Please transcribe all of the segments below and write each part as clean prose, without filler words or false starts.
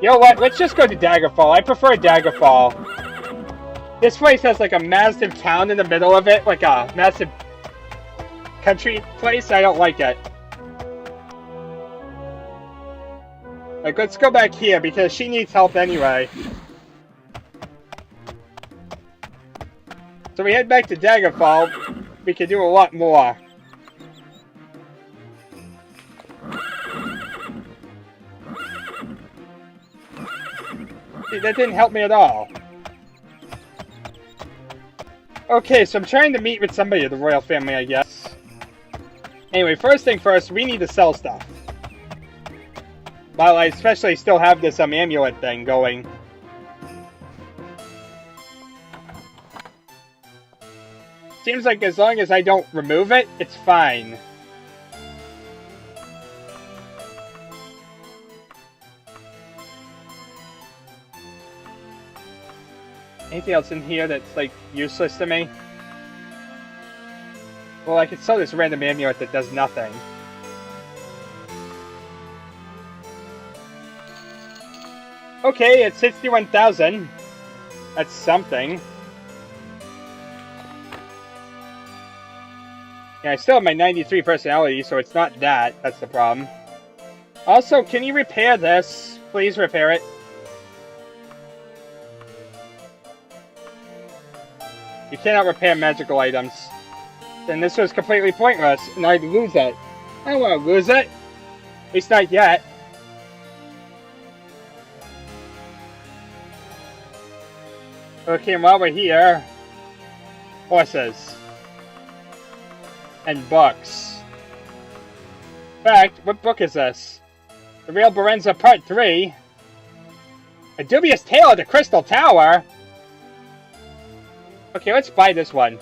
You know what? Let's just go to Daggerfall. I prefer Daggerfall. This place has like a massive town in the middle of it, like a massive country place. I don't like it. Like, let's go back here because she needs help anyway. So we head back to Daggerfall. We can do a lot more. See, that didn't help me at all. Okay, so I'm trying to meet with somebody of the royal family, I guess. Anyway, first thing first, we need to sell stuff. While I especially still have this amulet thing going. Seems like as long as I don't remove it, it's fine. Anything else in here that's, like, useless to me? Well, I could sell this random amulet that does nothing. Okay, it's 61,000. That's something. Yeah, I still have my 93 personality, so it's not that. That's the problem. Also, can you repair this? Please repair it. You cannot repair magical items. Then this was completely pointless, and I'd lose it. I don't want to lose it. At least not yet. Okay, and while we're here... horses. And books. In fact, what book is this? The Real Berenza Part 3? A Dubious Tale of the Crystal Tower? Okay, let's buy this one.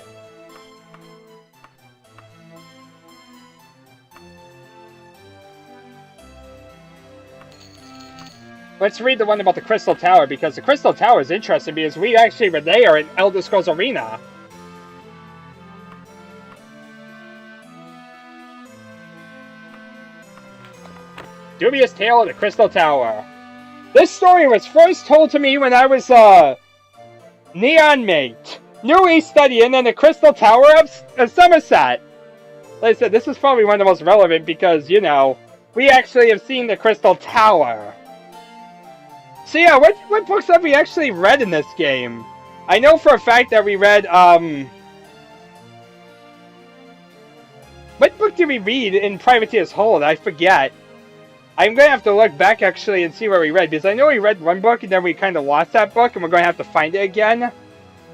Let's read the one about the Crystal Tower, because the Crystal Tower is interesting because we actually were there in Elder Scrolls Arena. Dubious Tale of the Crystal Tower. This story was first told to me when I was Neon Mate. Newly studying in the Crystal Tower of Somerset. Like I said, this is probably one of the most relevant because, you know, we actually have seen the Crystal Tower. So yeah, what books have we actually read in this game? I know for a fact that we read, what book did we read in Privateer's Hold? I forget. I'm going to have to look back actually and see where we read, because I know we read one book and then we kind of lost that book and we're going to have to find it again.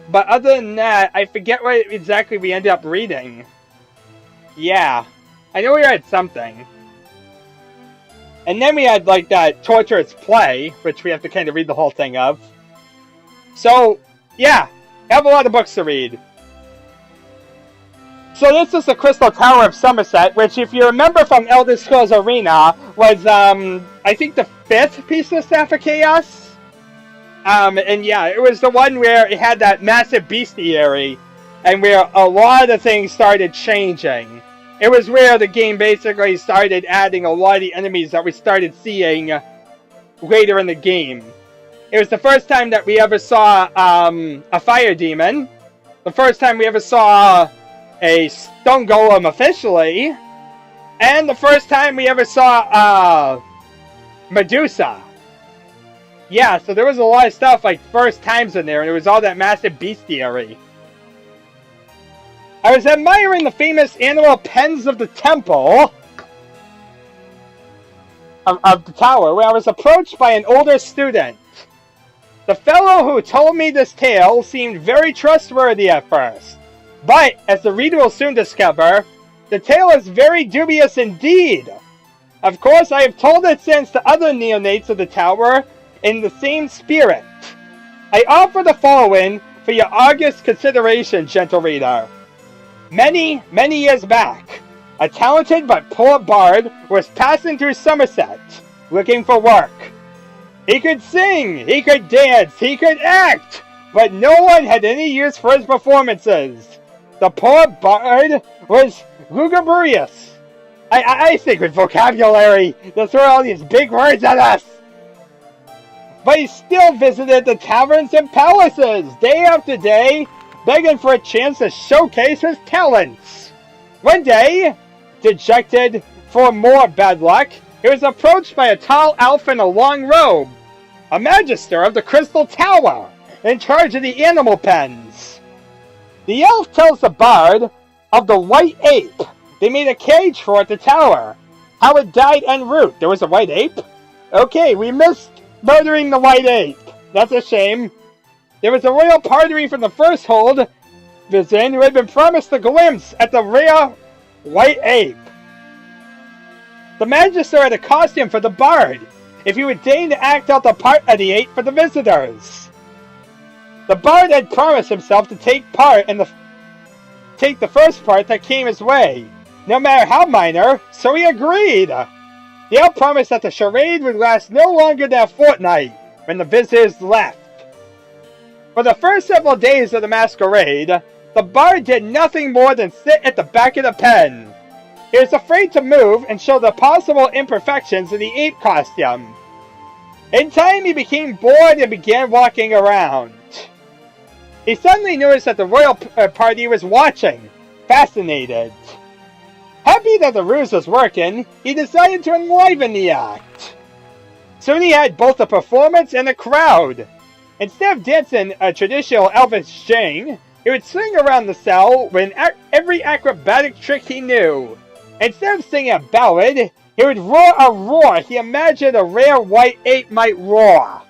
But other than that, I forget what exactly we ended up reading. Yeah. I know we read something. And then we had, like, that torturous play, which we have to kind of read the whole thing of. So, yeah. I have a lot of books to read. So this is the Crystal Tower of Somerset, which, if you remember from Elder Scrolls Arena, was, I think the 5th piece of Staff of Chaos? And yeah, it was the one where it had that massive bestiary, and where a lot of things started changing. It was where the game basically started adding a lot of the enemies that we started seeing later in the game. It was the first time that we ever saw a fire demon, the first time we ever saw a stone golem officially, and the first time we ever saw Medusa. Yeah, so there was a lot of stuff, like, first times in there, and it was all that massive bestiary. I was admiring the famous animal pens of the temple of the tower when I was approached by an older student. The fellow who told me this tale seemed very trustworthy at first, but, as the reader will soon discover, the tale is very dubious indeed. Of course, I have told it since to other neonates of the tower in the same spirit. I offer the following for your august consideration, gentle reader. Many, many years back, a talented but poor bard was passing through Somerset, looking for work. He could sing, he could dance, he could act, but no one had any use for his performances. The poor bard was lugubrious. I think with vocabulary, they'll throw all these big words at us. but he still visited the taverns and palaces day after day, begging for a chance to showcase his talents. One day, dejected for more bad luck, he was approached by a tall elf in a long robe, a magister of the Crystal Tower, in charge of the animal pens. The elf tells the bard of the white ape. They made a cage for at the tower. How it died en route. There was a white ape? Okay, we missed murdering the white ape. That's a shame. There was a royal party from the first hold visit who had been promised a glimpse at the rare white ape. The magister had a costume for the bard, if he would deign to act out the part of the ape for the visitors. The bard had promised himself to take the first part that came his way, no matter how minor, so he agreed. The elf promised that the charade would last no longer than a fortnight when the visitors left. For the first several days of the masquerade, the bard did nothing more than sit at the back of the pen. He was afraid to move and show the possible imperfections of the ape costume. In time, he became bored and began walking around. He suddenly noticed that the royal party was watching, fascinated. Happy that the ruse was working, he decided to enliven the act. Soon he had both a performance and a crowd. Instead of dancing a traditional elvish jig, he would swing around the cell with every acrobatic trick he knew. Instead of singing a ballad, he would roar a roar he imagined a rare white ape might roar.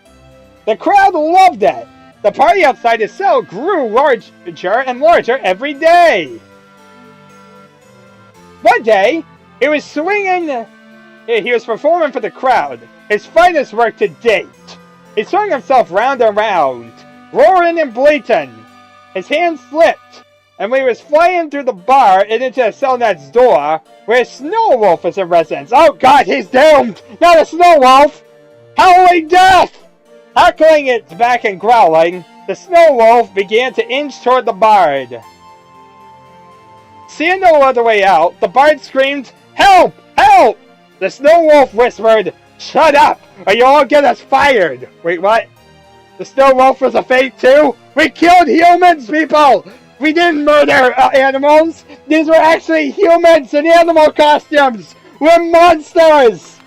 The crowd loved it. The party outside his cell grew larger and larger every day. One day, he was performing for the crowd, his finest work to date. He swung himself round and round, roaring and bleating. His hand slipped, and when he was flying through the bar and into the cell next door, where a snow wolf was in residence. Oh God, he's doomed! Not a snow wolf! Howling death! Huckling its back and growling, the snow wolf began to inch toward the bard. Seeing no other way out, the bard screamed, "Help! Help!" The snow wolf whispered, "Shut up, or you'll all get us fired." Wait, what? The snow wolf was a fake too? We killed humans, people! We didn't murder animals! These were actually humans in animal costumes! We're monsters!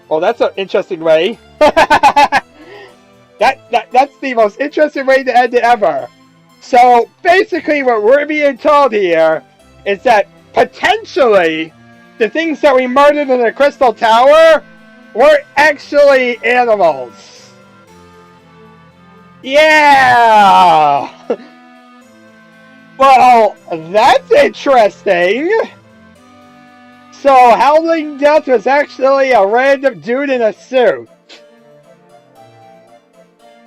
Well, that's an interesting way. That's the most interesting way to end it ever. So, basically what we're being told here is that potentially the things that we murdered in the Crystal Tower were actually animals. Yeah! Well, that's interesting. So, Howling Death was actually a random dude in a suit.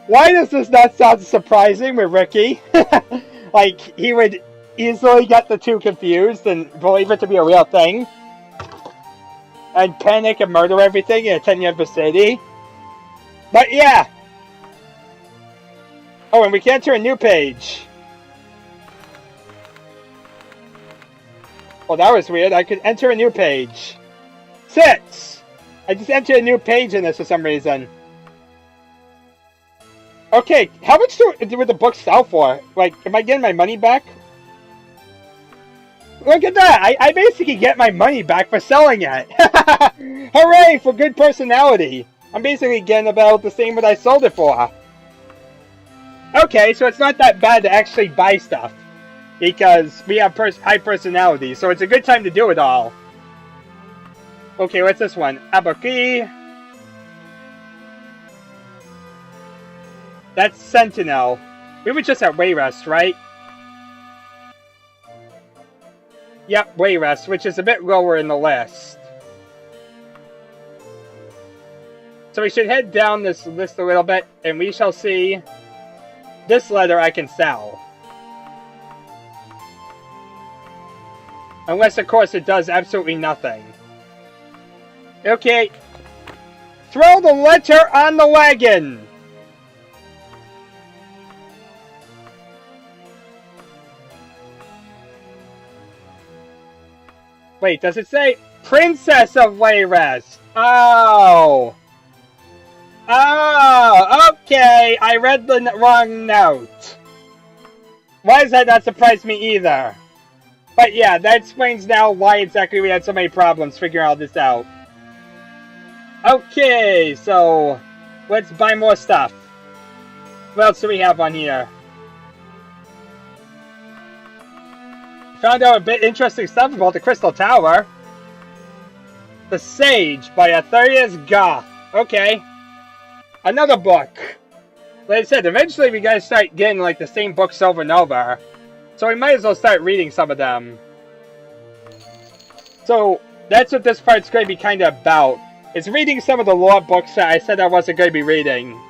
Why does this not sound surprising with Ricky? Like, he would easily get the two confused and believe it to be a real thing. And panic and murder everything in a 10-year vicinity. But yeah. Oh, and we can enter a new page. Well, that was weird. I could enter a new page. 6! I just entered a new page in this for some reason. Okay, how much would the book sell for? Like, am I getting my money back? Look at that! I basically get my money back for selling it! Hooray for good personality! I'm basically getting about the same what I sold it for. Okay, so it's not that bad to actually buy stuff. Because we have high personality, so it's a good time to do it all. Okay, what's this one? Abuki. That's Sentinel. We were just at Wayrest, right? Yep, Wayrest, which is a bit lower in the list. So we should head down this list a little bit, and we shall see this letter I can sell. Unless, of course, it does absolutely nothing. Okay. Throw the letter on the wagon! Wait, does it say Princess of Wayrest? Oh! Oh, okay. I read the wrong note. Why does that not surprise me either? But yeah, that explains now why exactly we had so many problems figuring all this out. Okay, so let's buy more stuff. What else do we have on here? Found out a bit interesting stuff about the Crystal Tower. The Sage by Atherius Goth. Okay. Another book. Like I said, eventually we gotta start getting like the same books over and over. So we might as well start reading some of them. So that's what this part's going to be kind of about. It's reading some of the lore books that I said I wasn't going to be reading.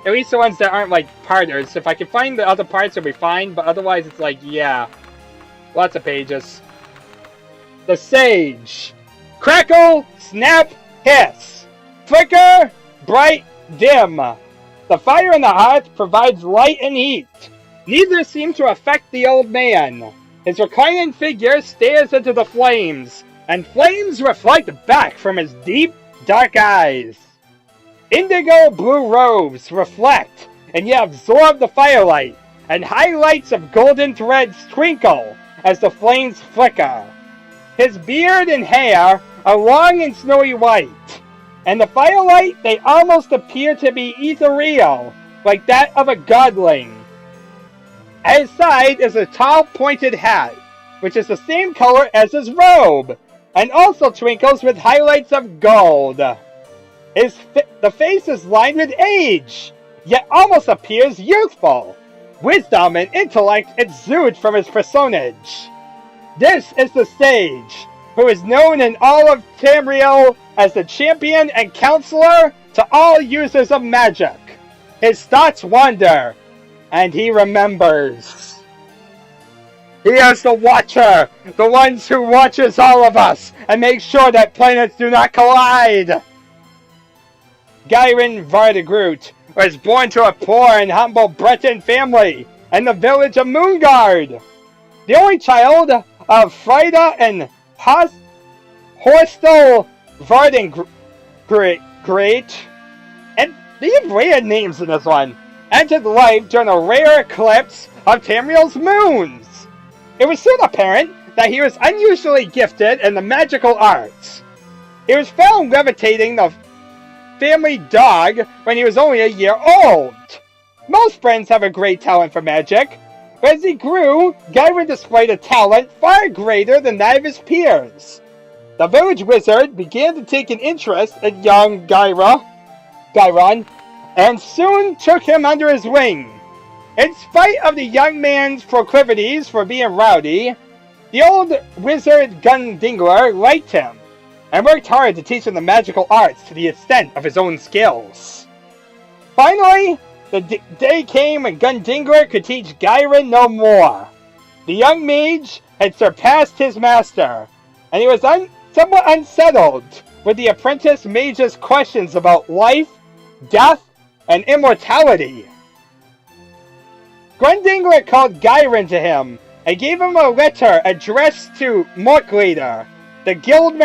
At least the ones that aren't like parters. If I can find the other parts, it'll be fine. But otherwise, it's like, yeah. Lots of pages. The Sage. Crackle, snap, hiss. Flicker, bright, dim. The fire in the hearth provides light and heat. Neither seem to affect the old man. His reclining figure stares into the flames, and flames reflect back from his deep, dark eyes. Indigo blue robes reflect, and yet absorb the firelight, and highlights of golden threads twinkle as the flames flicker. His beard and hair are long and snowy white, and the firelight they almost appear to be ethereal, like that of a godling. At his side is a tall pointed hat, which is the same color as his robe, and also twinkles with highlights of gold. The face is lined with age, yet almost appears youthful. Wisdom and intellect exude from his personage. This is the Sage, who is known in all of Tamriel as the champion and counselor to all users of magic. His thoughts wander, and he remembers. He is the Watcher, the ones who watches all of us and makes sure that planets do not collide. Gyrin Vardegroot was born to a poor and humble Breton family in the village of Moongard. The only child of Frida and Horstel Vardengrate, and they have weird names in this one, entered life during a rare eclipse of Tamriel's moons. It was soon apparent that he was unusually gifted in the magical arts. He was found levitating the family dog when he was only a year old. Most friends have a great talent for magic, but as he grew, Gyrin displayed a talent far greater than that of his peers. The village wizard began to take an interest in young Gyron, and soon took him under his wing. In spite of the young man's proclivities for being rowdy, the old wizard Gundingler liked him, and worked hard to teach him the magical arts to the extent of his own skills. Finally, the day came when Gundingler could teach Gyrin no more. The young mage had surpassed his master, and he was somewhat unsettled with the apprentice mage's questions about life, death, and immortality. Gundingler called Gyrin to him and gave him a letter addressed to Morklader, the guild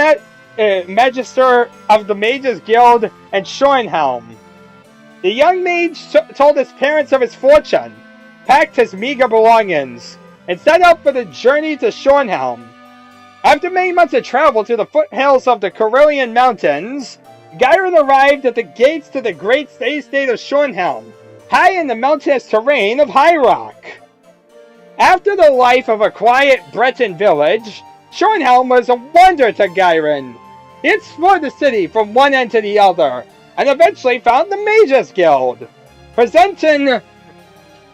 magister of the Mages Guild in Shornhelm. The young mage told his parents of his fortune, packed his meager belongings, and set out for the journey to Shornhelm. After many months of travel to the foothills of the Carillion Mountains, Gyrin arrived at the gates to the great city-state of Shornhelm, high in the mountainous terrain of High Rock. After the life of a quiet Breton village, Shornhelm was a wonder to Gyrin. He explored the city from one end to the other, and eventually found the Mages Guild. Presenting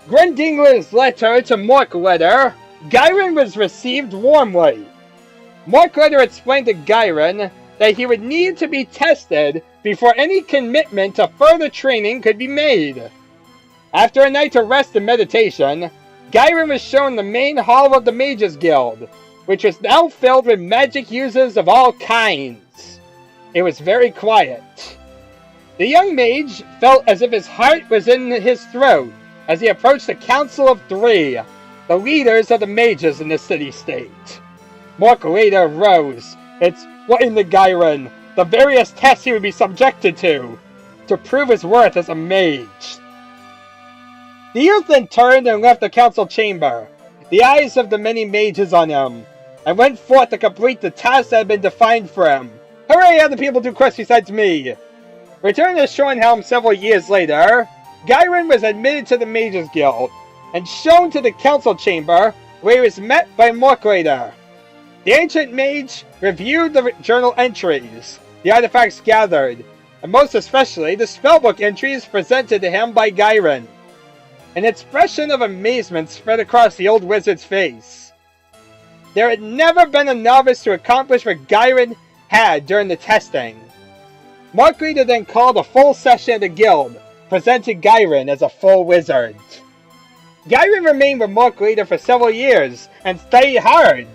Gundingler's letter to Morklader, Gyrin was received warmly. Morklader explained to Gyrin that he would need to be tested before any commitment to further training could be made. After a night of rest and meditation, Gyrin was shown the main hall of the Mages Guild, which was now filled with magic users of all kinds. It was very quiet. The young mage felt as if his heart was in his throat as he approached the Council of Three, the leaders of the mages in the city-state. Morklader rose, explained to Gyrin the various tests he would be subjected to. to prove his worth as a mage. The youth then turned and left the council chamber, the eyes of the many mages on him, and went forth to complete the task that had been defined for him. Hooray, other people do quests besides me! Returning to Schoenhelm several years later, Gyron was admitted to the Mages Guild, and shown to the council chamber, where he was met by Morklater. The ancient mage reviewed the journal entries, the artifacts gathered, and most especially the spellbook entries presented to him by Gyron. An expression of amazement spread across the old wizard's face. There had never been a novice to accomplish what Gyron had during the testing. Morklater then called a full session of the guild, presenting Gyron as a full wizard. Gyron remained with Morklater for several years, and studied hard.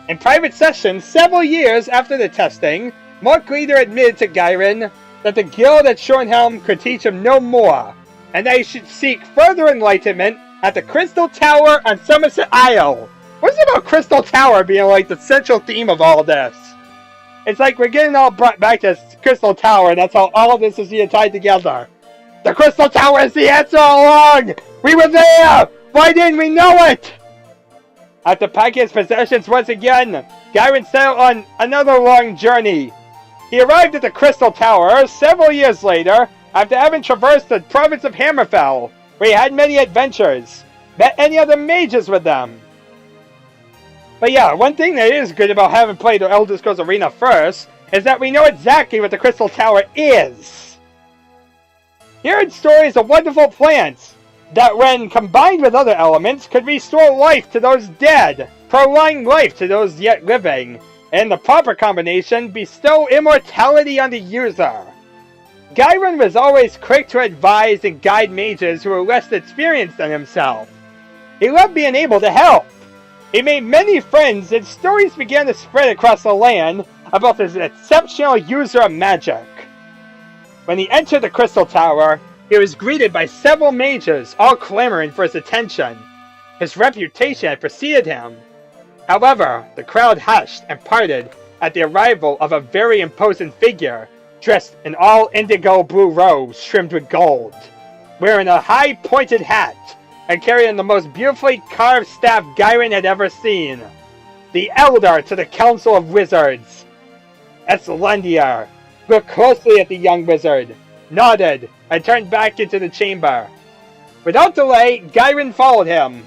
In private sessions several years after the testing, Morklater admitted to Gyron that the guild at Schoenhelm could teach him no more, and that he should seek further enlightenment at the Crystal Tower on Somerset Isle. What's it about Crystal Tower being like the central theme of all this? It's like we're getting all brought back to Crystal Tower, and that's how all of this is being tied together. The Crystal Tower is the answer all along! We were there! Why didn't we know it? After packing his possessions once again, Gyron set out on another long journey. He arrived at the Crystal Tower several years later, after having traversed the province of Hammerfell, where he had many adventures, met any other mages with them. But yeah, one thing that is good about having played the Elder Scrolls Arena first, is that we know exactly what the Crystal Tower is. Hearing stories of wonderful plants, that when combined with other elements, could restore life to those dead, prolong life to those yet living, and the proper combination, bestow immortality on the user. Gyron was always quick to advise and guide mages who were less experienced than himself. He loved being able to help. He made many friends, and stories began to spread across the land about his exceptional user of magic. When he entered the Crystal Tower, he was greeted by several mages, all clamoring for his attention. His reputation had preceded him. However, the crowd hushed and parted at the arrival of a very imposing figure, dressed in all indigo blue robes trimmed with gold, wearing a high pointed hat, and carrying the most beautifully carved staff Gyron had ever seen. The Elder to the Council of Wizards. Eslandier looked closely at the young wizard, nodded, and turned back into the chamber. Without delay, Gyron followed him.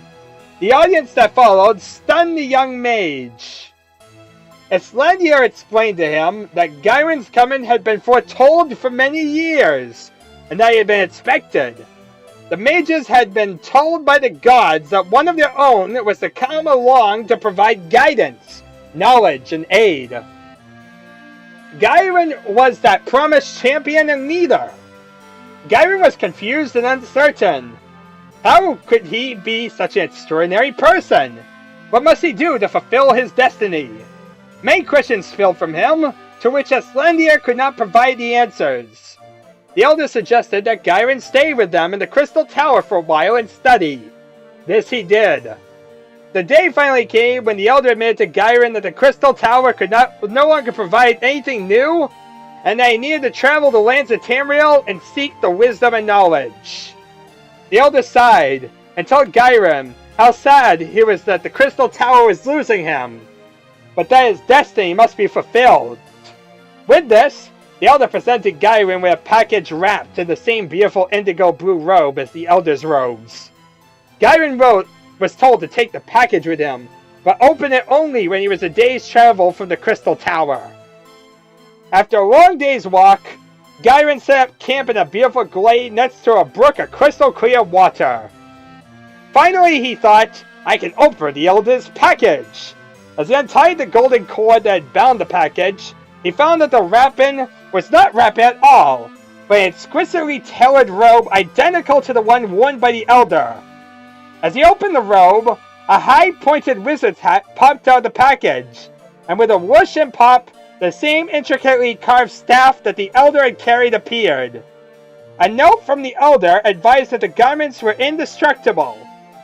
The audience that followed stunned the young mage. Eslandier explained to him that Gyron's coming had been foretold for many years, and that he had been expected. The mages had been told by the gods that one of their own was to come along to provide guidance, knowledge, and aid. Gyron was that promised champion and leader. Gyron was confused and uncertain. How could he be such an extraordinary person? What must he do to fulfill his destiny? Many questions filled from him, to which Eslandier could not provide the answers. The Elder suggested that Gyron stay with them in the Crystal Tower for a while and study. This he did. The day finally came when the Elder admitted to Gyron that the Crystal Tower could no longer provide anything new, and that he needed to travel the lands of Tamriel and seek the wisdom and knowledge. The Elder sighed, and told Gyron how sad he was that the Crystal Tower was losing him, but that his destiny must be fulfilled. With this, the Elder presented Gyron with a package wrapped in the same beautiful indigo blue robe as the Elder's robes. Gyron was told to take the package with him, but open it only when he was a day's travel from the Crystal Tower. After a long day's walk, Gyron set up camp in a beautiful glade next to a brook of crystal clear water. Finally, he thought, I can open the Elder's package. As he untied the golden cord that had bound the package, he found that the wrapping was not wrapping at all, but an exquisitely tailored robe identical to the one worn by the Elder. As he opened the robe, a high-pointed wizard's hat popped out of the package, and with a whoosh and pop, the same intricately carved staff that the Elder had carried appeared. A note from the Elder advised that the garments were indestructible,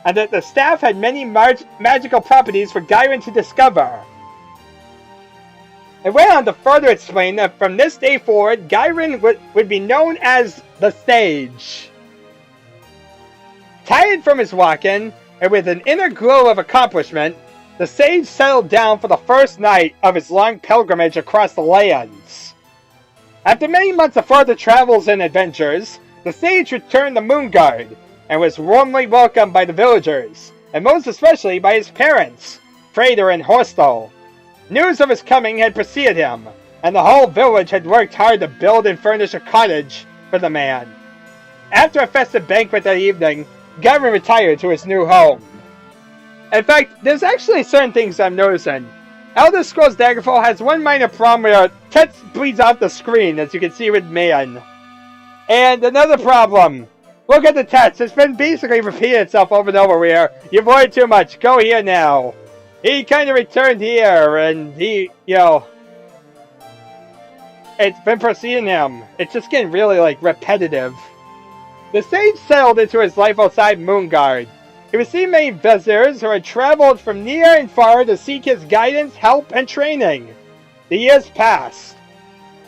and that the staff had many magical properties for Gyron to discover. It went on to further explain that from this day forward, Gyron would be known as the Sage. Tired from his walking, and with an inner glow of accomplishment, the Sage settled down for the first night of his long pilgrimage across the lands. After many months of further travels and adventures, the Sage returned to Moonguard, and was warmly welcomed by the villagers, and most especially by his parents, Frater and Horstel. News of his coming had preceded him, and the whole village had worked hard to build and furnish a cottage for the man. After a festive banquet that evening, Gavin retired to his new home. In fact, there's actually certain things I'm noticing. Elder Scrolls Daggerfall has one minor problem where text bleeds off the screen, as you can see with Man. And another problem. Look at the text. It's been basically repeating itself over and over where you've learned too much. Go here now. He kind of returned here, and he, it's been preceding him. It's just getting really, repetitive. The Sage settled into his life outside Moonguard. He received many visitors who had traveled from near and far to seek his guidance, help, and training. The years passed.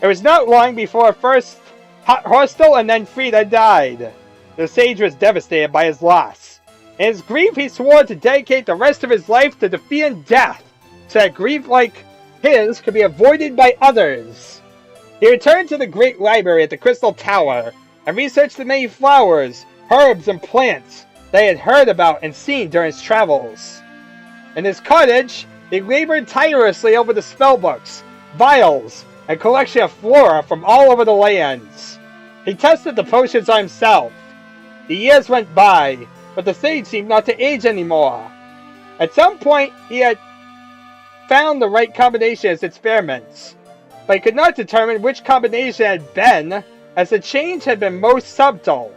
It was not long before first Horstel and then Frida died. The Sage was devastated by his loss. In his grief, he swore to dedicate the rest of his life to defeating death, so that grief like his could be avoided by others. He returned to the great library at the Crystal Tower, and researched the many flowers, herbs, and plants that he had heard about and seen during his travels. In his cottage, he labored tirelessly over the spellbooks, vials, and collection of flora from all over the lands. He tested the potions on himself. The years went by, but the Sage seemed not to age anymore. At some point, he had found the right combination as experiments, but he could not determine which combination had been, as the change had been most subtle.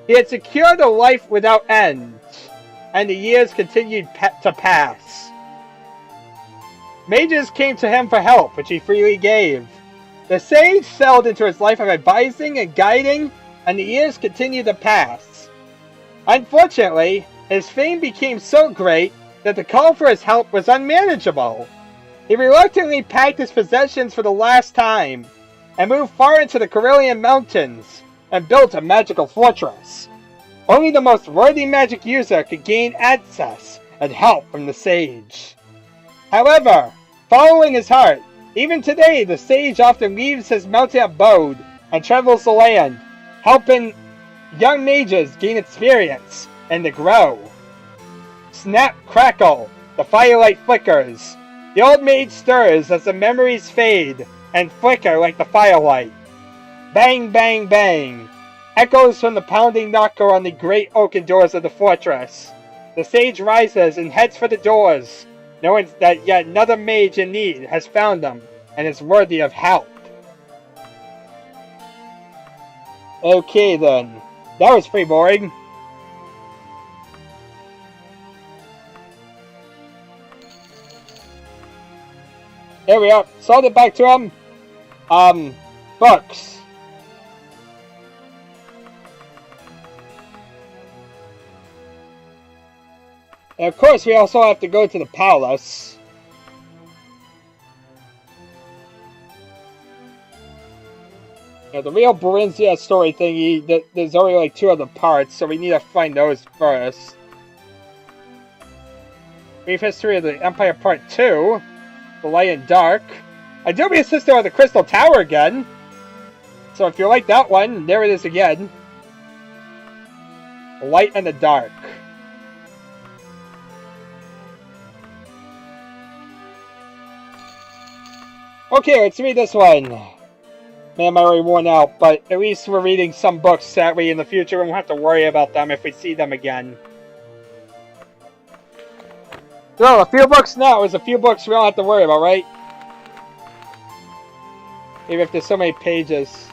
He had secured a life without end, and the years continued to pass. Mages came to him for help, which he freely gave. The Sage settled into his life of advising and guiding, and the years continued to pass. Unfortunately, his fame became so great that the call for his help was unmanageable. He reluctantly packed his possessions for the last time, and moved far into the Carillion Mountains, and built a magical fortress. Only the most worthy magic user could gain access and help from the Sage. However, following his heart, even today the Sage often leaves his mountain abode and travels the land, helping young mages gain experience and to grow. Snap, crackle, the firelight flickers. The old mage stirs as the memories fade and flicker like the firelight. Bang, bang, bang. Echoes from the pounding knocker on the great oaken doors of the fortress. The Sage rises and heads for the doors, knowing that yet another mage in need has found them and is worthy of help. Okay then. That was pretty boring. There we are. Sold it back to him. Books. And of course, we also have to go to the palace. Now, the real Barinzia story thingy, there's only 2 other parts, so we need to find those first. Brief History of the Empire Part 2. The Light and Dark. I do be a sister of the Crystal Tower again. So if you like that one, there it is again. The Light and the Dark. Okay, let's read this one. Man, I'm already worn out, but at least we're reading some books that way in the future and we won't have to worry about them if we see them again. So, a few books now is a few books we don't have to worry about, right? Even if there's so many pages.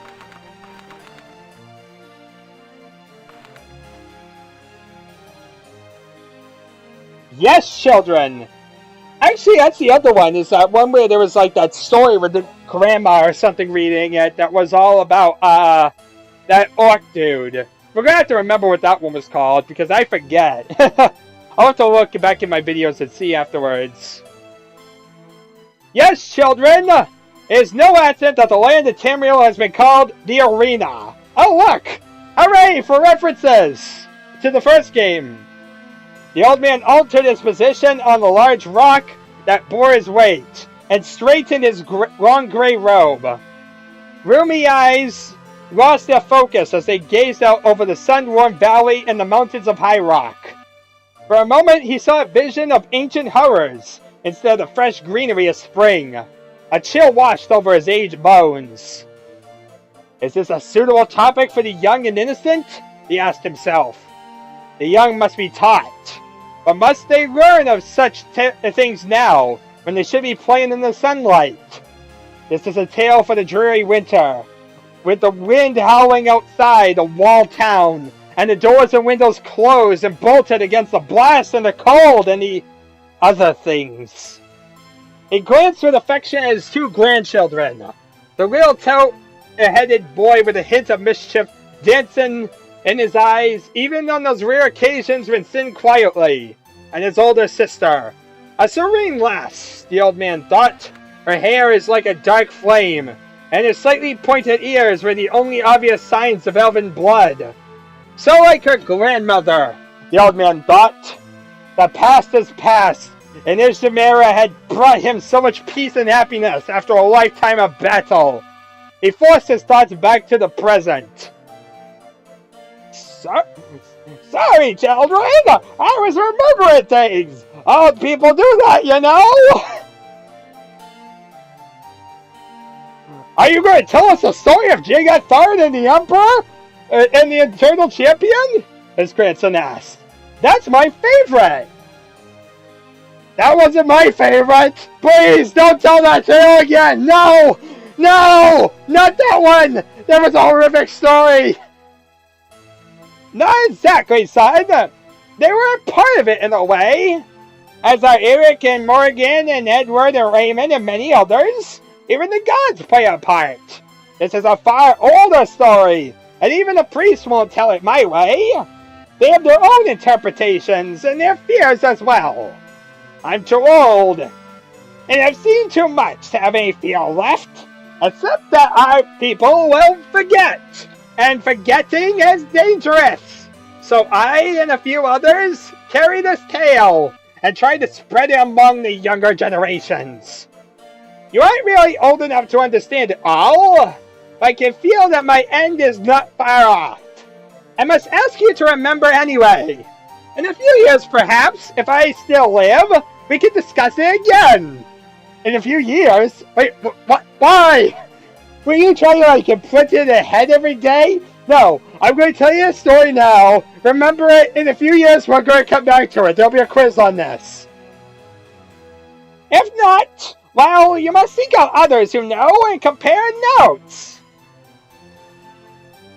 Yes, children! Actually, that's the other one, is that one where there was that story with the grandma or something reading it that was all about, that orc dude. We're gonna have to remember what that one was called, because I forget. I'll have to look back in my videos and see afterwards. Yes, children! It is no accident that the land of Tamriel has been called the Arena. Oh, look! Hooray for references to the first game. The old man altered his position on the large rock that bore his weight, and straightened his long gray robe. Roomy eyes lost their focus as they gazed out over the sun-warmed valley and the mountains of High Rock. For a moment he saw a vision of ancient horrors instead of the fresh greenery of spring. A chill washed over his aged bones. Is this a suitable topic for the young and innocent? He asked himself. The young must be taught. But must they learn of such things now, when they should be playing in the sunlight? This is a tale for the dreary winter, with the wind howling outside the walled town, and the doors and windows closed and bolted against the blast and the cold and the other things. He glanced with affection at his two grandchildren, the little tow-headed boy with a hint of mischief dancing in his eyes, even on those rare occasions when sinned quietly, and his older sister, a serene lass, the old man thought. Her hair is like a dark flame, and her slightly pointed ears were the only obvious signs of elven blood. So like her grandmother, the old man thought. The past is past, and Ishimera had brought him so much peace and happiness after a lifetime of battle. He forced his thoughts back to the present. Sorry, children! I was remembering things! Old people do that, you know! Are you going to tell us the story of Jagathard and the Emperor? And the Eternal Champion? His grandson asked. That's my favorite! That wasn't my favorite! Please, don't tell that tale again! No! No! Not that one! That was a horrific story! Not exactly, son. They were a part of it in a way. As are Eric and Morgan and Edward and Raymond and many others. Even the gods play a part. This is a far older story, and even the priests won't tell it my way. They have their own interpretations and their fears as well. I'm too old, and I've seen too much to have any fear left, except that our people will forget. And forgetting is dangerous. So I and a few others carry this tale and try to spread it among the younger generations. You aren't really old enough to understand it all, but I can feel that my end is not far off. I must ask you to remember anyway. In a few years, perhaps, if I still live, we can discuss it again. In a few years? Wait, what? Why? Will you try to imprint it in the head every day? No, I'm going to tell you a story now. Remember it, in a few years we're going to come back to it. There'll be a quiz on this. If not, well, you must seek out others who know and compare notes.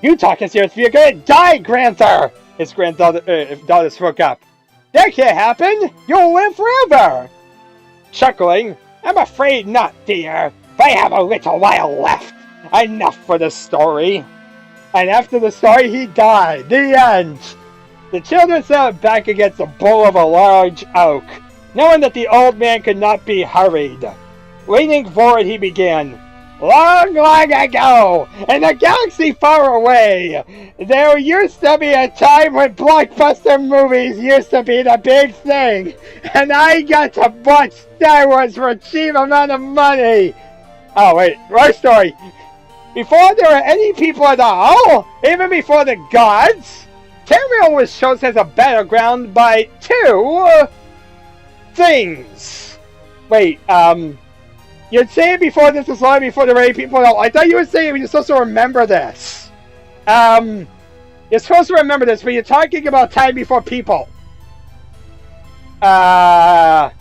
You talk as if you're going to die, Granther! His daughter spoke up. That can't happen! You'll live forever! Chuckling, I'm afraid not, dear. I have a little while left. Enough for the story. And after the story, he died. The end. The children sat back against the bole of a large oak, knowing that the old man could not be hurried. Leaning forward, he began. Long, long ago, in a galaxy far away, there used to be a time when blockbuster movies used to be the big thing, and I got to watch Star Wars for a cheap amount of money. Oh wait, wrong story. Before there were any people at all, even before the gods, Tamriel was chosen as a battleground by two things. Wait, you'd say it before this was long before there were any people at all. I thought you were saying you're supposed to remember this. You're supposed to remember this, but you're talking about time before people. Yeah.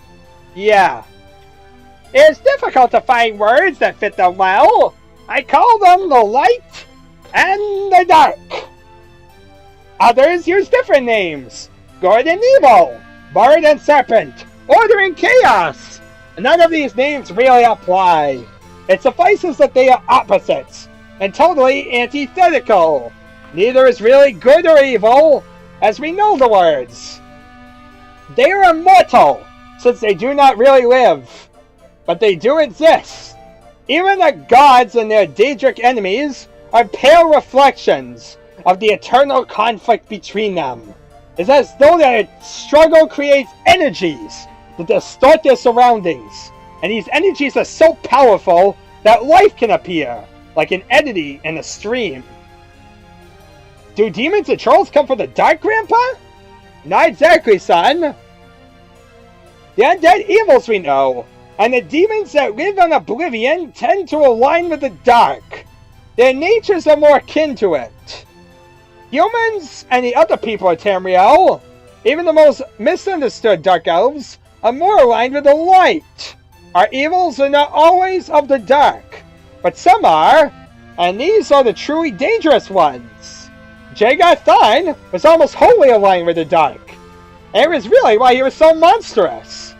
It's difficult to find words that fit them well. I call them the light and the dark. Others use different names. Good and evil, bird and serpent, order and chaos. None of these names really apply. It suffices that they are opposites and totally antithetical. Neither is really good or evil, as we know the words. They are immortal, since they do not really live. but they do exist. Even the gods and their Daedric enemies are pale reflections of the eternal conflict between them. It's as though their struggle creates energies that distort their surroundings, and these energies are so powerful that life can appear, like an entity in a stream. Do demons and trolls come from the dark, Grandpa? Not exactly, son. The undead evils we know, and the demons that live on Oblivion tend to align with the dark. Their natures are more akin to it. Humans and the other people of Tamriel, even the most misunderstood dark elves, are more aligned with the light. Our evils are not always of the dark, but some are, and these are the truly dangerous ones. Jagar Tharn was almost wholly aligned with the dark, and it was really why he was so monstrous.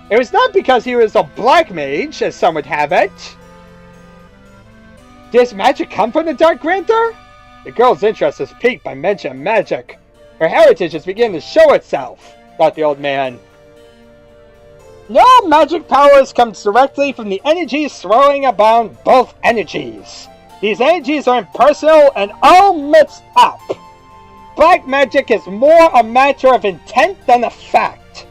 It was not because he was a black mage, as some would have it. Does magic come from the Dark Granther? The girl's interest is piqued by mention of magic. Her heritage is beginning to show itself, thought the old man. No magic powers comes directly from the energies swirling about both energies. These energies are impersonal and all mixed up. Black magic is more a matter of intent than a fact.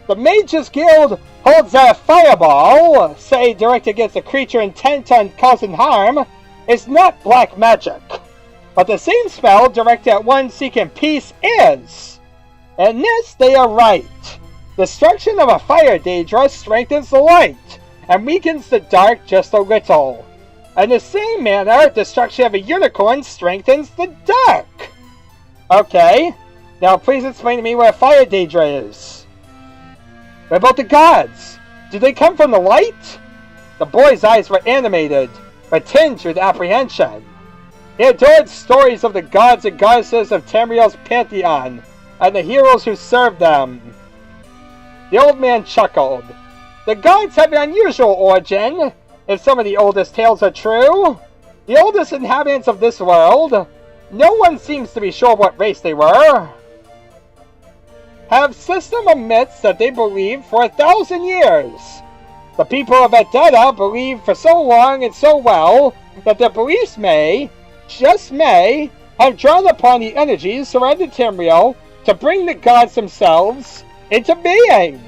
The Mages Guild holds that a fireball, say directed against a creature intent on causing harm, is not black magic. But the same spell directed at one seeking peace is. In this they are right. Destruction of a fire daedra strengthens the light, and weakens the dark just a little. In the same manner, destruction of a unicorn strengthens the dark. Okay, now please explain to me what a fire daedra is. What about the gods? Do they come from the light? The boy's eyes were animated, but tinged with apprehension. He adored stories of the gods and goddesses of Tamriel's pantheon, and the heroes who served them. The old man chuckled. The gods have an unusual origin, if some of the oldest tales are true. The oldest inhabitants of this world, no one seems to be sure what race they were, have system of myths that they believed for 1,000 years. The people of Edetta believed for so long and so well that their beliefs may, just may, have drawn upon the energies surrounding Tamriel to bring the gods themselves into being.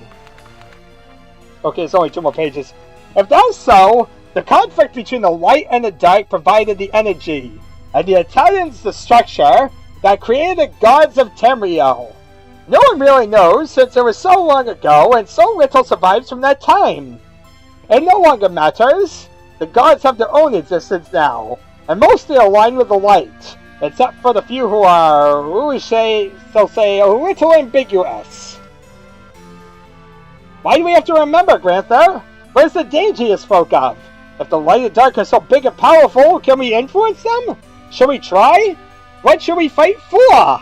Okay, it's only 2 more pages. If that's so, the conflict between the light and the dark provided the energy, and the Italians the structure that created the gods of Tamriel. No one really knows, since it was so long ago and so little survives from that time. It no longer matters. The gods have their own existence now, and mostly align with the light, except for the few who are, so say, a little ambiguous. Why do we have to remember, Granther? Where's the danger you spoke of? If the light and dark are so big and powerful, can we influence them? Should we try? What should we fight for?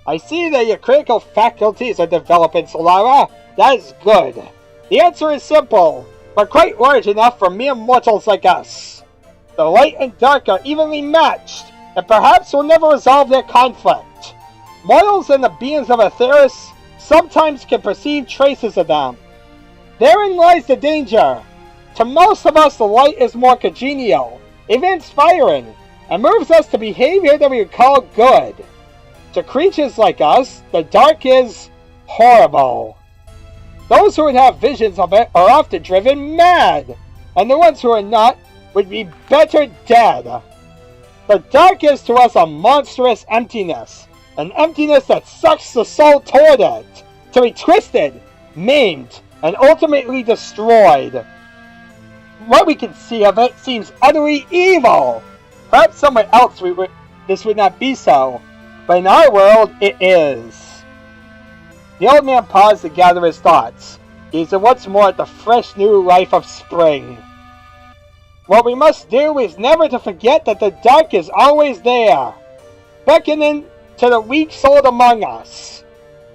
I see that your critical faculties are developing, Solara. That is good. The answer is simple, but quite large enough for mere mortals like us. The light and dark are evenly matched, and perhaps will never resolve their conflict. Mortals and the beings of Aetheris sometimes can perceive traces of them. Therein lies the danger. To most of us, the light is more congenial, even inspiring, and moves us to behavior that we would call good. To creatures like us, the dark is horrible. Those who would have visions of it are often driven mad, and the ones who are not would be better dead. The dark is to us a monstrous emptiness, an emptiness that sucks the soul toward it, to be twisted, maimed, and ultimately destroyed. What we can see of it seems utterly evil. Perhaps somewhere else this would not be so, but in our world it is. The old man paused to gather his thoughts, gazing once more at the fresh new life of spring. What we must do is never to forget that the dark is always there, beckoning to the weak-souled among us.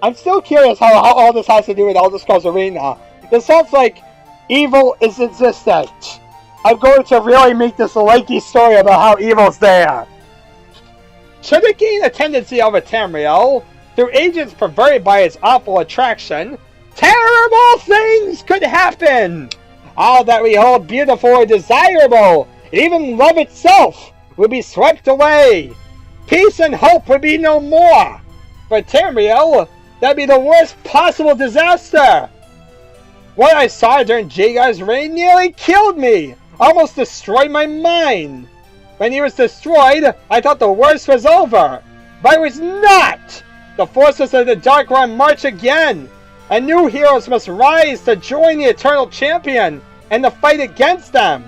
I'm still curious how all this has to do with Elder Scrolls Arena. This sounds like evil is existent. I'm going to really make this a lengthy story about how evil's there. Should it gain a tendency over Tamriel, through agents perverted by its awful attraction, terrible things could happen! All that we hold beautiful or desirable, and even love itself, would be swept away. Peace and hope would be no more. For Tamriel, that'd be the worst possible disaster. What I saw during Jagar's reign nearly killed me, almost destroyed my mind. When he was destroyed, I thought the worst was over, but it was not. The forces of the Dark One march again, and new heroes must rise to join the Eternal Champion and the fight against them.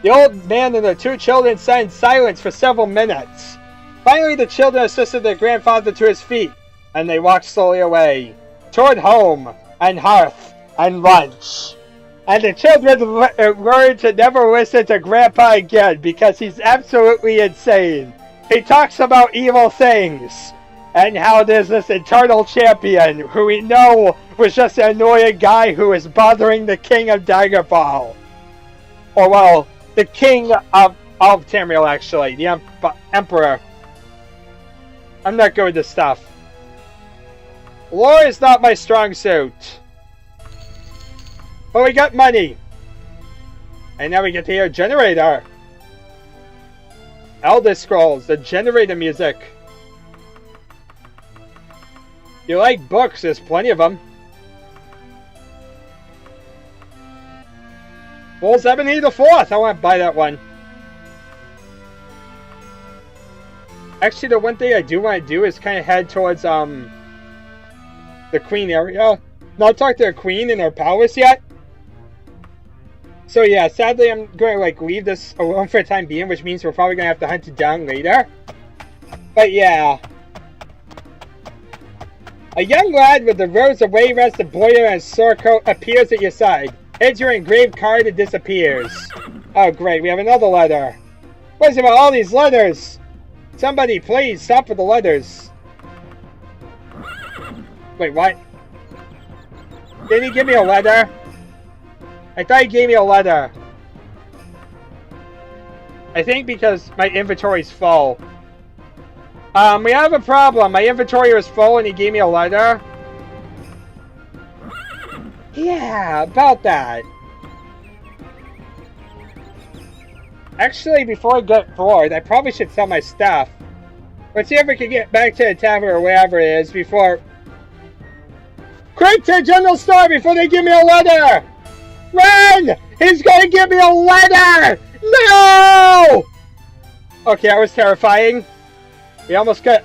The old man and the two children sat in silence for several minutes. Finally, the children assisted their grandfather to his feet, and they walked slowly away, toward home, and hearth, and lunch. And the children learned to never listen to Grandpa again, because he's absolutely insane. He talks about evil things, and how there's this Eternal Champion, who we know was just an annoying guy who was bothering the King of Daggerfall. Or, well, the King of Tamriel, actually. The Emperor. I'm not good with this stuff. Lore is not my strong suit. But we got money. And now we get to hear Generator. Elder Scrolls, the generator music. If you like books, there's plenty of them. Bulls Ebony the Fourth. I want to buy that one. Actually, the one thing I do want to do is kind of head towards the Queen area. Not talk to the Queen in her palace yet. So yeah, sadly I'm going to like leave this alone for the time being, which means we're probably going to have to hunt it down later. But yeah. A young lad with the rose of way-rested boiler and sword coat appears at your side. Heads your engraved card and disappears. Oh great, we have another letter. What is it about all these letters? Somebody please stop with the letters. Wait, what? Didn't he give me a letter? I thought he gave me a letter. I think because my inventory's full. We have a problem. My inventory was full and he gave me a letter. Yeah, about that. Actually, before I get bored, I probably should sell my stuff. Let's see if we can get back to the tavern or wherever it is before... Quick to the general store before they give me a letter! Run! He's gonna give me a letter! No! Okay, that was terrifying. We almost got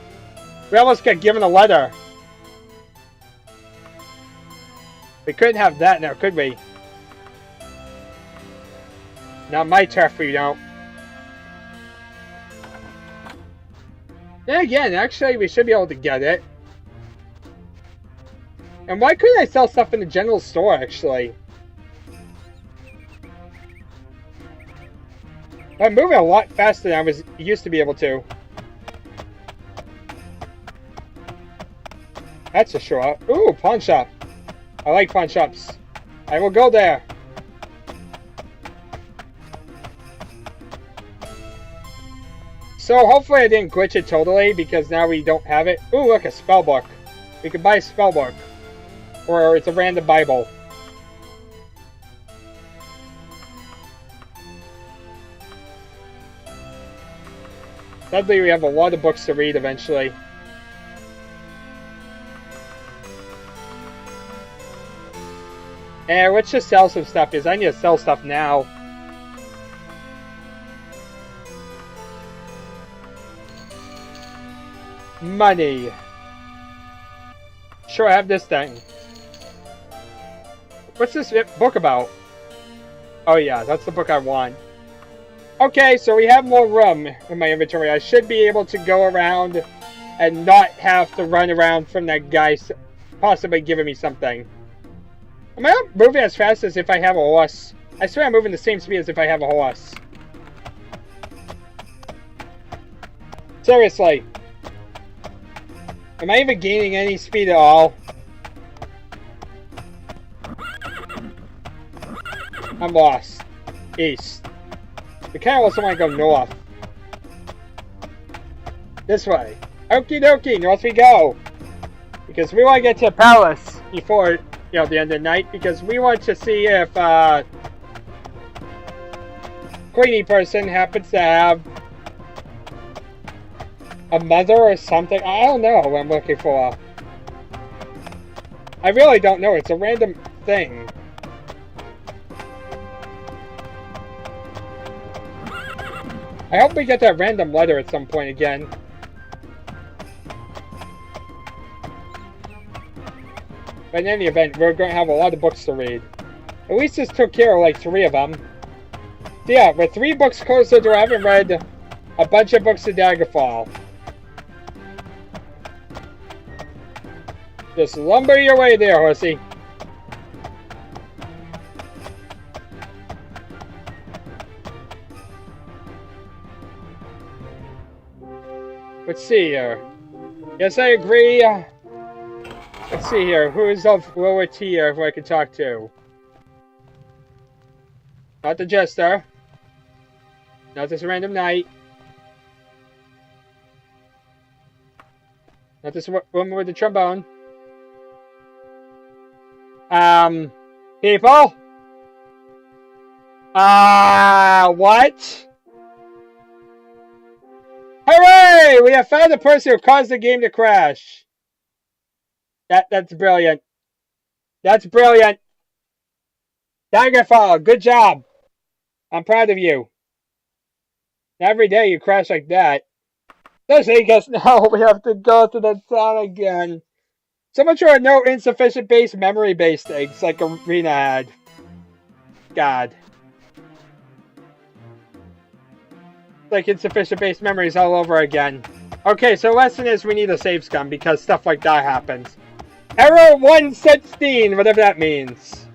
given a letter. We couldn't have that now, could we? Not my turf, we don't. Then again, actually, we should be able to get it. And why couldn't I sell stuff in the general store, actually? I'm moving a lot faster than I used to be able to. That's a sure. Ooh, pawn shop. I like pawn shops. I will go there. So hopefully I didn't glitch it totally because now we don't have it. Ooh, look, a spell book. We could buy a spell book. Or it's a random Bible. Sadly, we have a lot of books to read eventually. And let's just sell some stuff because I need to sell stuff now. Money. Sure, I have this thing. What's this book about? Oh yeah, that's the book I want. Okay, so we have more room in my inventory. I should be able to go around and not have to run around from that guy possibly giving me something. Am I not moving as fast as if I have a horse? I swear I'm moving the same speed as if I have a horse. Seriously. Am I even gaining any speed at all? I'm lost. East. We kind of also want to go north. This way. Okie dokie, north we go. Because we want to get to the palace before you know, the end of the night, because we want to see if Queenie person happens to have a mother or something. I don't know what I'm looking for. I really don't know. It's a random thing. I hope we get that random letter at some point again. But in any event, we're going to have a lot of books to read. At least this took care of like 3 of them. So yeah, we're 3 books closer to having read a bunch of books of Daggerfall. Just lumber your way there, horsey. Let's see here. Yes, I agree. Let's see here. Who is of lower tier who I can talk to? Not the Jester. Not this random knight. Not this woman with the trombone. People? What? Hooray! We have found the person who caused the game to crash. That's brilliant. That's brilliant. Daggerfall, good job. I'm proud of you. Every day you crash like that. Does he guess now we have to go to the town again? So much for no insufficient base memory based things like Arena had. God. Like insufficient base memories all over again. Okay, so lesson is we need a save scum because stuff like that happens. Error 116, whatever that means.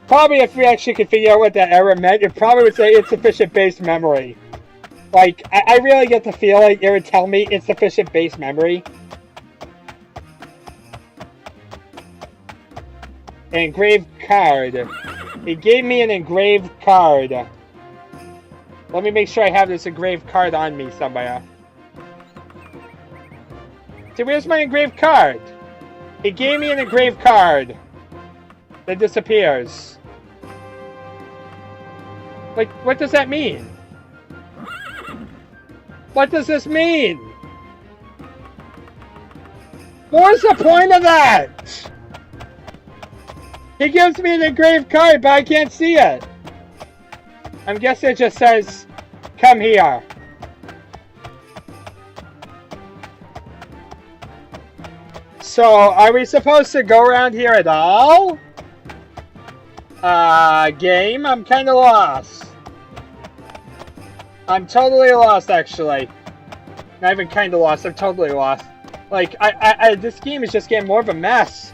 Probably if we actually could figure out what that error meant, it probably would say insufficient base memory. Like, I really get the feeling it would tell me insufficient base memory. An engraved card. He gave me an engraved card. Let me make sure I have this engraved card on me somewhere. See, where's my engraved card? He gave me an engraved card that disappears. Like, what does that mean? What does this mean? What's the point of that? He gives me an engraved card, but I can't see it. I'm guessing it just says, come here. So, are we supposed to go around here at all? Game? I'm kind of lost. I'm totally lost, actually. Not even kind of lost, I'm totally lost. Like, this game is just getting more of a mess.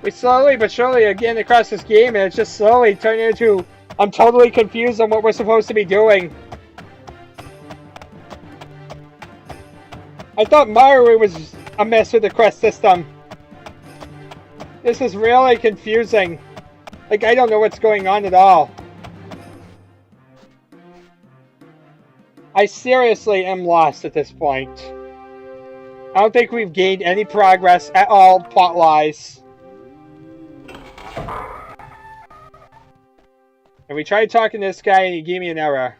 We slowly but surely are getting across this game, and it's just slowly turning into... I'm totally confused on what we're supposed to be doing. I thought Maru was a mess with the quest system. This is really confusing. Like, I don't know what's going on at all. I seriously am lost at this point. I don't think we've gained any progress at all, plot-wise. And we tried talking to this guy and he gave me an error.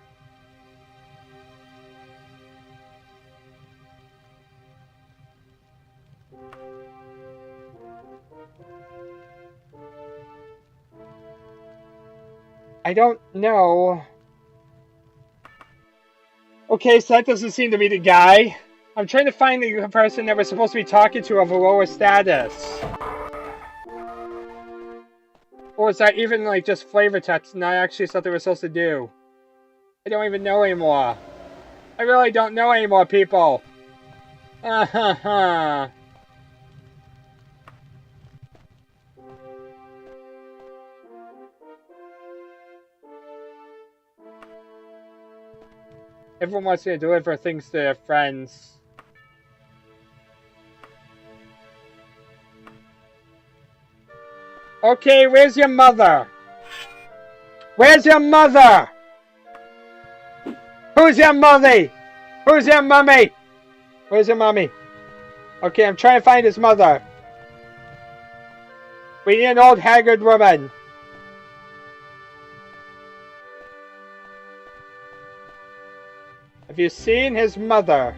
I don't know. Okay, so that doesn't seem to be the guy. I'm trying to find the person that we're supposed to be talking to of a lower status. Or is that even like just flavor text, not actually something we're supposed to do? I don't even know anymore. I really don't know anymore, people. Everyone wants me to deliver things to their friends. Okay, where's your mother? Where's your mother? Who's your mummy? Who's your mummy? Where's your mommy? Okay, I'm trying to find his mother. We need an old haggard woman. Have you seen his mother?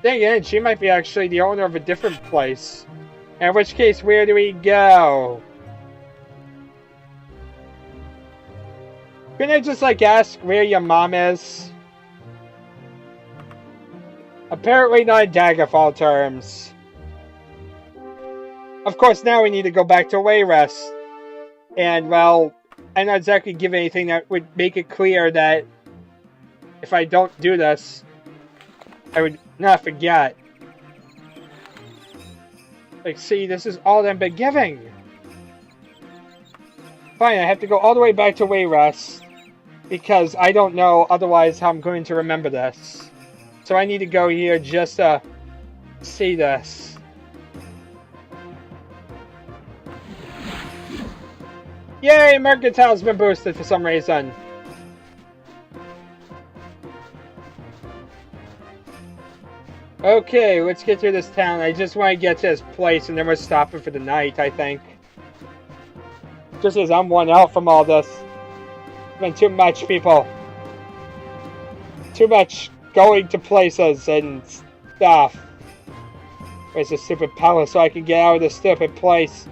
Dang it, she might be actually the owner of a different place. In which case, where do we go? Couldn't I just, like, ask where your mom is? Apparently not in Daggerfall terms. Of course, now we need to go back to Wayrest. And, well, I'm not exactly giving anything that would make it clear that if I don't do this, I would not forget. Like, see, this is all I've been giving. Fine, I have to go all the way back to Wayrest. Because I don't know otherwise how I'm going to remember this. So I need to go here just to see this. Yay! Mercantile's been boosted for some reason. Okay, let's get through this town. I just want to get to this place and then we're stopping for the night, I think. Just as I'm worn out from all this. It's been too much, people. Too much going to places and stuff. Where's the stupid palace so I can get out of this stupid place?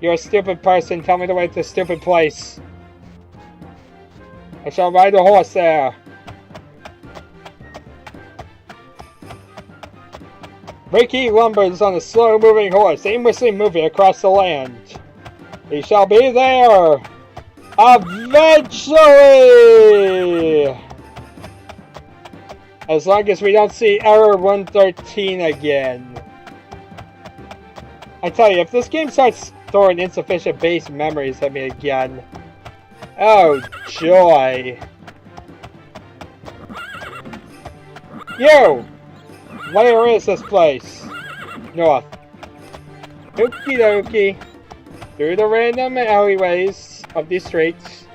You're a stupid person. Tell me the way to this stupid place. I shall ride a horse there. Breaky lumbers on a slow-moving horse, aimlessly moving across the land. He shall be there eventually! As long as we don't see error 113 again. I tell you, if this game starts throwing insufficient base memories at me again. Oh, joy. You! Where is this place? North. Okie dokie. Through the random alleyways of these streets.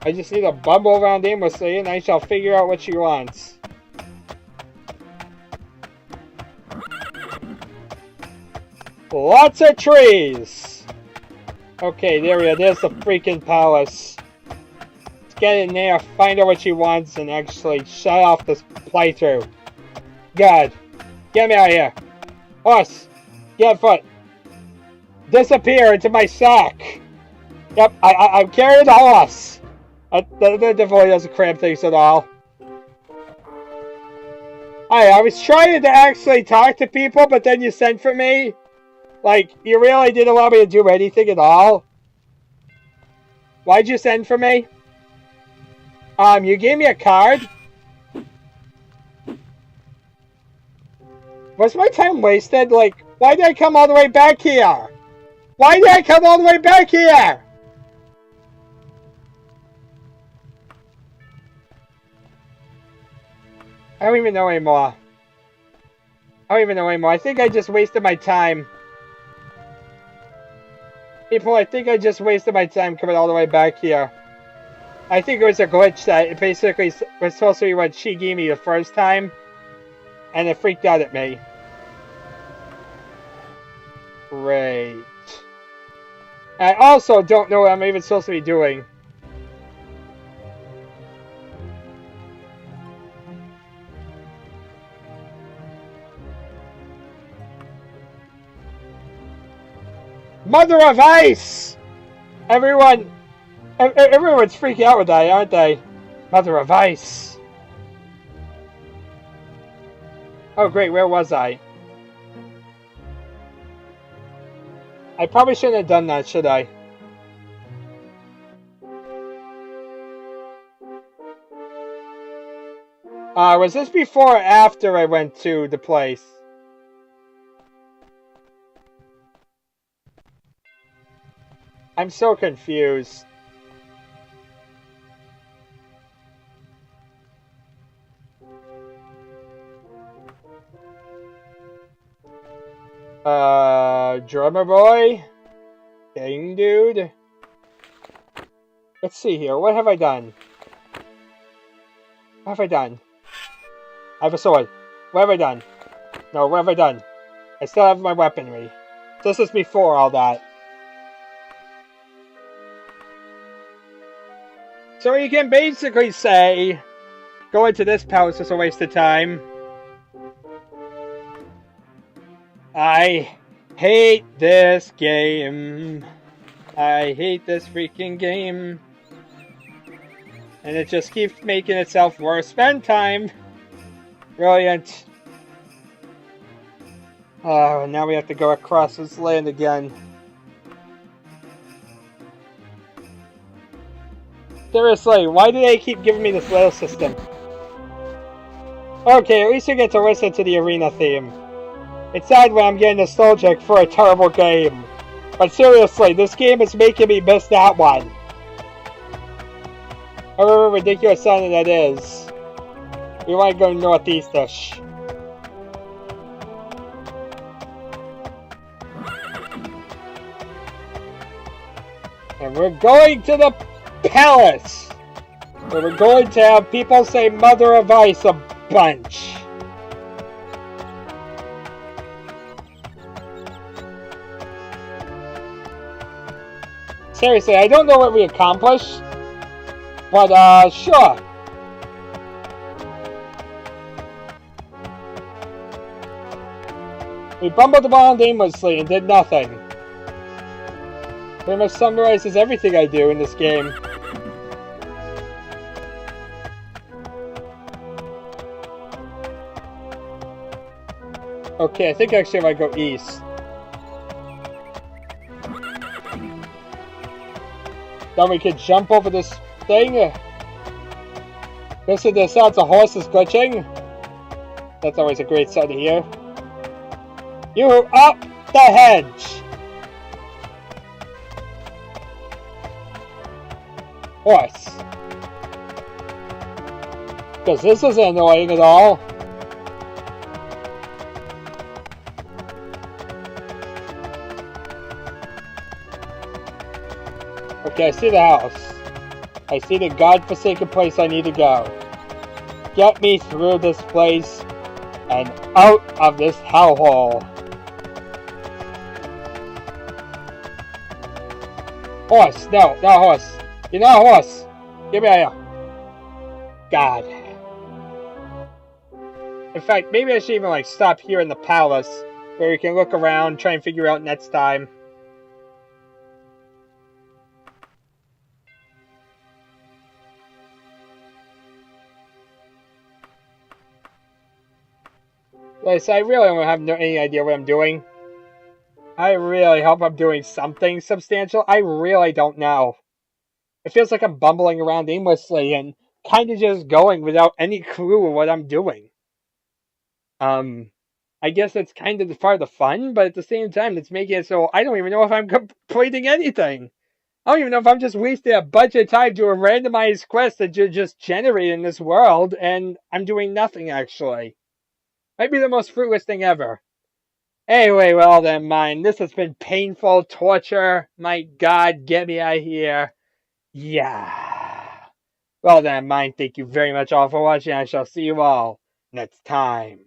I just need to bumble around aimlessly and I shall figure out what she wants. Lots of trees! Okay, there we go. There's the freaking palace. Let's get in there, find out what she wants, and actually shut off this playthrough. God. Get me out of here. Horse. Get foot. Disappear into my sack. Yep, I'm carrying the horse. That definitely doesn't cramp things at all. I was trying to actually talk to people, but then you sent for me. Like, you really didn't allow me to do anything at all? Why'd you send for me? You gave me a card? Was my time wasted? Like, why did I come all the way back here? Why did I come all the way back here? I don't even know anymore. I think I just wasted my time. People, I think I just wasted my time coming all the way back here. I think it was a glitch that it basically was supposed to be what she gave me the first time. And it freaked out at me. Great. I also don't know what I'm even supposed to be doing. Mother of Ice! Everyone's freaking out with that, aren't they? Mother of Ice. Oh great, where was I? I probably shouldn't have done that, should I? Was this before or after I went to the place? I'm so confused. Drummer boy? Dang dude? Let's see here. What have I done? What have I done? I have a sword. What have I done? No, what have I done? I still have my weaponry. This is before all that. So you can basically say, going to this palace is a waste of time. I hate this game. I hate this freaking game. And it just keeps making itself worse. Spend time. Brilliant. Oh, now we have to go across this land again. Seriously, why do they keep giving me this little system? Okay, at least you get to listen to the arena theme. It's sad when I'm getting nostalgic for a terrible game. But seriously, this game is making me miss that one. However ridiculous sounding that is. We want to go northeast-ish. And we're going to the palace! Where we're going to have people say Mother of Ice a bunch. Seriously, I don't know what we accomplished. But, sure. We bumbled around aimlessly and did nothing. Pretty much summarizes everything I do in this game. Okay, I think actually I might go east. Then we could jump over this thing. Listen to the sounds of horses glitching. That's always a great sight to hear. You up the hedge! Horse. Because this isn't annoying at all. Okay, I see the house. I see the godforsaken place I need to go. Get me through this place and out of this hellhole. Horse, no, not horse. You're not a horse. Get me out of here. God. In fact, maybe I should even like stop here in the palace where we can look around, try and figure out next time. Like I said, I really don't have any idea what I'm doing. I really hope I'm doing something substantial. I really don't know. It feels like I'm bumbling around aimlessly and kind of just going without any clue of what I'm doing. I guess that's kind of part of the fun, but at the same time, it's making it so I don't even know if I'm completing anything. I don't even know if I'm just wasting a bunch of time to a randomized quest that you just generate in this world, and I'm doing nothing, actually. Might be the most fruitless thing ever. Anyway, well then, mine. This has been painful torture. My God, get me out of here. Yeah. Well then, mine. Thank you very much all for watching. I shall see you all next time.